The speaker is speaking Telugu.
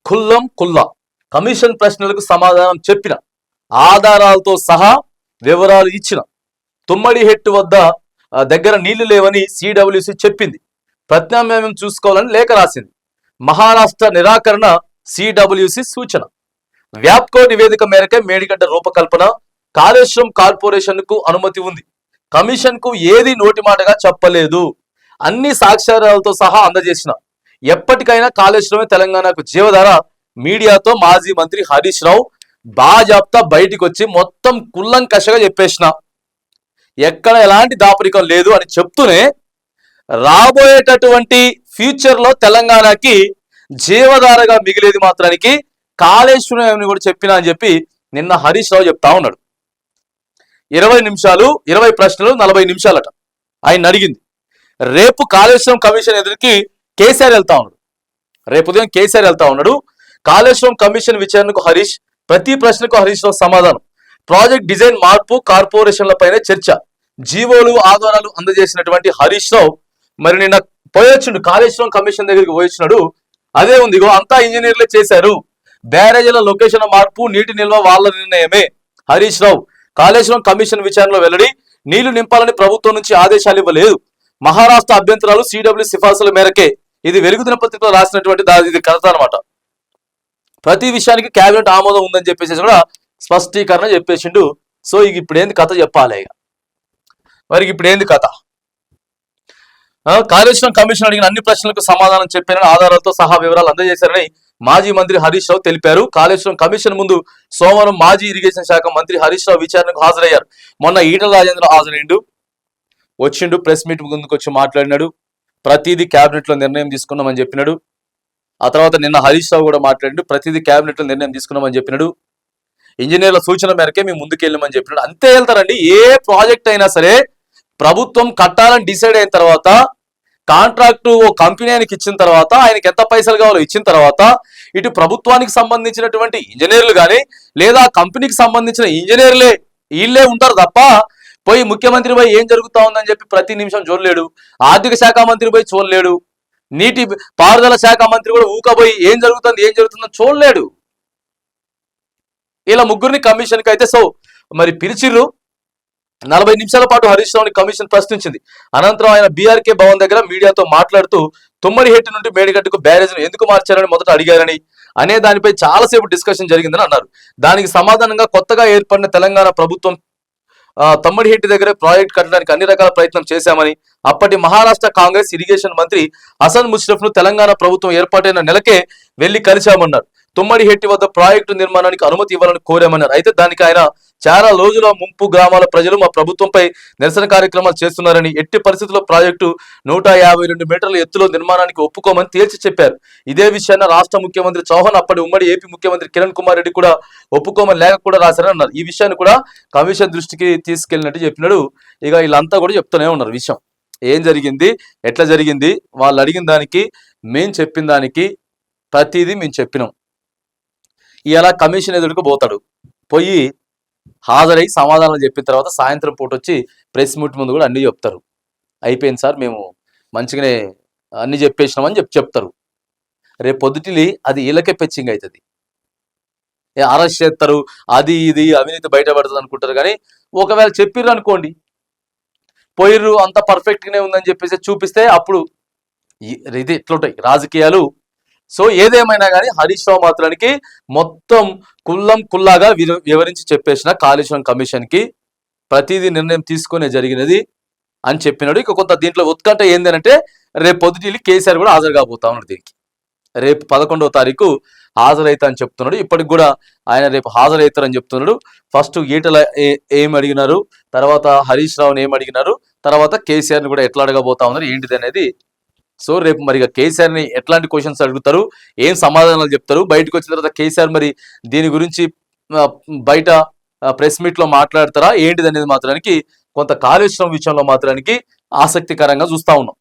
ఖుల్లం ఖుల్లా కమిషన్ ప్రశ్నలకు సమాధానం చెప్పిన, ఆధారాలతో సహా వివరాలు ఇచ్చిన, తుమ్మడిహెట్టు వద్ద దగ్గర నీళ్లు లేవని సిడబ్ల్యూసి చెప్పింది, ప్రత్యామ్నాయం చూసుకోవాలని లేఖ రాసింది, మహారాష్ట్ర నిరాకరణ సిడబ్ల్యూసి సూచన, వ్యాప్కో నివేదిక మేరకే మేడిగడ్డ రూపకల్పన, కాళేశ్వరం కార్పొరేషన్ కు అనుమతి ఉంది, కమిషన్ కు ఏది నోటి మాటగా చెప్పలేదు, అన్ని సాక్ష్యాలతో సహా అందజేసిన, ఎప్పటికైనా కాళేశ్వరమే తెలంగాణకు జీవధార, మీడియాతో మాజీ మంత్రి హరీష్ రావు బాజాప్తా బయటికి వచ్చి మొత్తం కుల్లంకషగా చెప్పేసిన, ఎక్కడ ఎలాంటి దాపరికం లేదు అని చెప్తూనే రాబోయేటటువంటి ఫ్యూచర్ లో తెలంగాణకి జీవధారగా మిగిలేది మాత్రానికి కాళేశ్వరం కూడా చెప్పినా అని చెప్పి నిన్న హరీష్ రావు చెప్తా ఉన్నాడు. 20 నిమిషాలు 20 ప్రశ్నలు 40 నిమిషాలట ఆయన అడిగింది. రేపు కాళేశ్వరం కమిషన్ ఎదురుకి కేసీఆర్ వెళ్తా ఉన్నాడు. రేపు ఉదయం కేసీఆర్ వెళ్తా ఉన్నాడు. కాళేశ్వరం కమిషన్ విచారణకు హరీష్, ప్రతి ప్రశ్నకు హరీష్ రావు సమాధానం, ప్రాజెక్ట్ డిజైన్ మార్పు, కార్పొరేషన్లపైనే చర్చ, జీవోలు ఆధారాలు అందజేసినటువంటి హరీష్ రావు మరి నిన్న పోయొచ్చిండు, కాళేశ్వరం కమిషన్ దగ్గరికి పోయొచ్చినాడు. అదే ఉంది, ఇగో అంతా ఇంజనీర్లే చేశారు, బ్యారేజీల లొకేషన్ మార్పు, నీటి నిల్వ వాళ్ళ నిర్ణయమే. హరీష్ రావు కాళేశ్వరం కమిషన్ విచారణలో వెల్లడి, నీళ్లు నింపాలని ప్రభుత్వం నుంచి ఆదేశాలు ఇవ్వలేదు, మహారాష్ట్ర అభ్యంతరాలు సిడబ్ల్యూ సిఫార్సుల మేరకే. ఇది వెలుగు దినపత్రికలో రాసినటువంటి ఇది కథ అనమాట. ప్రతి విషయానికి కేబినెట్ ఆమోదం ఉందని చెప్పేసి కూడా స్పష్టీకరణ చెప్పేసిండు. సో ఇక ఇప్పుడు ఏంది కథ చెప్పాలి. ఇక మరి ఇప్పుడు ఏంది కథ? కాళేశ్వరం కమిషన్ అడిగిన అన్ని ప్రశ్నలకు సమాధానం చెప్పిన, ఆధారాలతో సహా వివరాలు అందజేశారని మాజీ మంత్రి హరీష్ రావు తెలిపారు. కాళేశ్వరం కమిషన్ ముందు సోమవారం మాజీ ఇరిగేషన్ శాఖ మంత్రి హరీష్ రావు విచారణకు హాజరయ్యారు. మొన్న ఈటల రాజేంద్ర హాజరైండు, వచ్చిండు, ప్రెస్ మీట్ ముందుకు వచ్చి మాట్లాడినాడు, ప్రతిదీ క్యాబినెట్ లో నిర్ణయం తీసుకున్నామని చెప్పినాడు. ఆ తర్వాత నిన్న హరీష్ రావు కూడా మాట్లాడిండు, ప్రతిదీ క్యాబినెట్ లో నిర్ణయం తీసుకున్నామని చెప్పినాడు, ఇంజనీర్ల సూచన మేరకే మేము ముందుకు వెళ్ళామని చెప్పినాడు. అంతే వెళ్తారండి. ఏ ప్రాజెక్ట్ అయినా సరే ప్రభుత్వం కట్టాలని డిసైడ్ అయిన తర్వాత, కాంట్రాక్టు ఓ కంపెనీ ఆయనకి ఇచ్చిన తర్వాత, ఆయనకి ఎంత పైసలు కావాలో ఇచ్చిన తర్వాత, ఇటు ప్రభుత్వానికి సంబంధించినటువంటి ఇంజనీర్లు కానీ లేదా కంపెనీకి సంబంధించిన ఇంజనీర్లే వీళ్ళే ఉంటారు తప్ప పోయి ముఖ్యమంత్రి పోయి ఏం జరుగుతా ఉందని చెప్పి ప్రతి నిమిషం చూడలేడు, ఆర్థిక శాఖ మంత్రి పోయి చూడలేడు, నీటి పారుదల శాఖ మంత్రి కూడా ఊకపోయి ఏం జరుగుతుందని చూడలేడు. ఇలా ముగ్గురిని కమిషన్కి అయితే సో మరి పిలిచిర్రు. 40 నిమిషాల పాటు హరీష్ రావుని కమిషన్ ప్రశ్నించింది. అనంతరం ఆయన బీఆర్కే భవన్ దగ్గర మీడియాతో మాట్లాడుతూ తుమ్మడిహెట్టి నుండి మేడిగడ్డకు బ్యారేజ్ను ఎందుకు మార్చారని మొదట అడిగారని, అనే దానిపై చాలాసేపు డిస్కషన్ జరిగిందని అన్నారు. దానికి సమాధానంగా కొత్తగా ఏర్పడిన తెలంగాణ ప్రభుత్వం తమ్మడిహెట్టి దగ్గర ప్రాజెక్ట్ కట్టడానికి అన్ని రకాల ప్రయత్నం చేశామని, అప్పటి మహారాష్ట్ర కాంగ్రెస్ ఇరిగేషన్ మంత్రి హసన్ ముష్రఫ్ ను తెలంగాణ ప్రభుత్వం ఏర్పాటైన నెలకే వెళ్లి కలిశామన్నారు. తుమ్మడిహెట్టి వద్ద ప్రాజెక్టు నిర్మాణానికి అనుమతి ఇవ్వాలని కోరామన్నారు. అయితే దానికి ఆయన చాలా రోజుల ముంపు గ్రామాల ప్రజలు మా ప్రభుత్వంపై నిరసన కార్యక్రమాలు చేస్తున్నారని, ఎట్టి పరిస్థితుల్లో ప్రాజెక్టు 152 మీటర్ల ఎత్తులో నిర్మాణానికి ఒప్పుకోమని తేల్చి చెప్పారు. ఇదే విషయాన్ని రాష్ట్ర ముఖ్యమంత్రి చౌహాన్, అప్పటి ఉమ్మడి ఏపీ ముఖ్యమంత్రి కిరణ్ కుమార్ రెడ్డి కూడా ఒప్పుకోమని లేఖ కూడా రాశారని అన్నారు. ఈ విషయాన్ని కూడా కమిషన్ దృష్టికి తీసుకెళ్లినట్టు చెప్పినాడు. ఇక వీళ్ళంతా కూడా చెప్తూనే ఉన్నారు విషయం ఏం జరిగింది, ఎట్లా జరిగింది, వాళ్ళు అడిగిన దానికి మేం చెప్పిన దానికి ప్రతిదీ మేము చెప్పినాం. ఇలా కమిషన్ ఎదురుకు పోతాడు, పోయి హాజరై సమాధానాలు చెప్పిన తర్వాత సాయంత్రం పూట వచ్చి ప్రెస్ మీట్ ముందు కూడా అన్ని చెప్తారు. అయిపోయింది సార్, మేము మంచిగానే అన్ని చెప్పేసినామని చెప్తారు. రేపు పొద్దుటిలి అది వీళ్ళకే పెచ్చింగ్ అవుతుంది, అరెస్ట్ చేస్తారు, అది ఇది అవినీతి బయటపడుతుంది అనుకుంటారు. కానీ ఒకవేళ చెప్పిర్రు అనుకోండి, పోయిర్రు అంత పర్ఫెక్ట్గానే ఉందని చెప్పేసి చూపిస్తే అప్పుడు ఇది ఎట్లుంటాయి రాజకీయాలు. సో ఏదేమైనా కానీ హరీష్ రావు మాత్రానికి మొత్తం కుల్లాగా వివరించి చెప్పేసిన కాళేశ్వరం కమిషన్ కి ప్రతిదీ నిర్ణయం తీసుకునే జరిగినది అని చెప్పినాడు. ఇక కొంత దీంట్లో ఉత్కంఠ ఏంటంటే రేపు పొద్దుటిల్లి కేసీఆర్ కూడా హాజరు కాబోతా ఉన్నాడు. దీనికి రేపు 11వ తారీఖు హాజరైతా అని చెప్తున్నాడు. ఇప్పటికి కూడా ఆయన రేపు హాజరవుతారని చెప్తున్నాడు. ఫస్ట్ ఈటల ఏం అడిగినారు, తర్వాత హరీష్ రావుని ఏం అడిగినారు, తర్వాత కేసీఆర్ని కూడా ఎట్లా అడగబోతా ఉన్నారు ఏంటిది అనేది. సో రేపు మరి కేసీఆర్ని ఎట్లాంటి క్వశ్చన్స్ అడుగుతారు, ఏం సమాధానాలు చెప్తారు, బయటకు వచ్చిన తర్వాత కేసీఆర్ మరి దీని గురించి బయట ప్రెస్ మీట్ లో మాట్లాడతారా ఏంటిది అనేది మాత్రానికి కొంత కాళేశ్వరం విషయంలో మాత్రానికి ఆసక్తికరంగా చూస్తా ఉన్నాం.